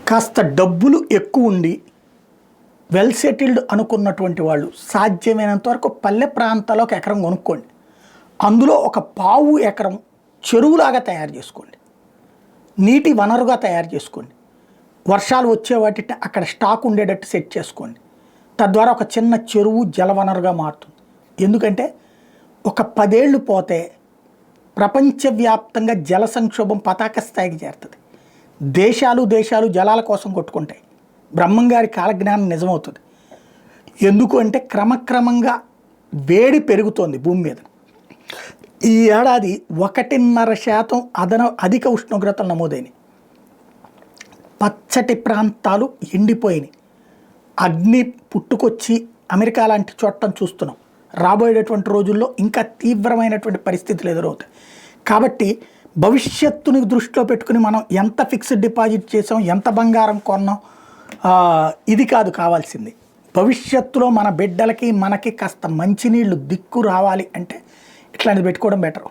కాస్త డబ్బులు ఎక్కువ ఉండి వెల్ సెటిల్డ్ అనుకున్నటువంటి వాళ్ళు సాధ్యమైనంత వరకు పల్లె ప్రాంతాల్లో ఒక ఎకరం కొనుక్కోండి. అందులో ఒక పావు ఎకరం చెరువులాగా తయారు చేసుకోండి, నీటి వనరుగా తయారు చేసుకోండి. వర్షాలు వచ్చే వాటిని అక్కడ స్టాక్ ఉండేటట్టు సెట్ చేసుకోండి. తద్వారా ఒక చిన్న చెరువు జలవనరుగా మారుతుంది. ఎందుకంటే ఒక 10 ఏళ్ళు పోతే ప్రపంచవ్యాప్తంగా జల సంక్షోభం పతాక స్థాయికి చేరుతుంది. దేశాలు జలాల కోసం కొట్టుకుంటాయి. బ్రహ్మంగారి కాలజ్ఞానం నిజమవుతుంది. ఎందుకు అంటే క్రమక్రమంగా వేడి పెరుగుతోంది భూమి మీద. ఈ ఏడాది 1.5% అధిక ఉష్ణోగ్రతలు నమోదైనవి. పచ్చటి ప్రాంతాలు ఎండిపోయినాయి. అగ్ని పుట్టుకొచ్చి అమెరికా లాంటి చోట్లను చూస్తున్నాం. రాబోయేటటువంటి రోజుల్లో ఇంకా తీవ్రమైనటువంటి పరిస్థితులు ఎదురవుతాయి. కాబట్టి భవిష్యత్తుని దృష్టిలో పెట్టుకుని మనం ఎంత ఫిక్స్డ్ డిపాజిట్ చేసాం, ఎంత బంగారం కొన్నాం, ఇది కాదు కావాల్సింది. భవిష్యత్తులో మన బిడ్డలకి మనకి కాస్త మంచినీళ్ళు దిక్కు రావాలి అంటే ఇట్లాంటిది పెట్టుకోవడం బెటర్.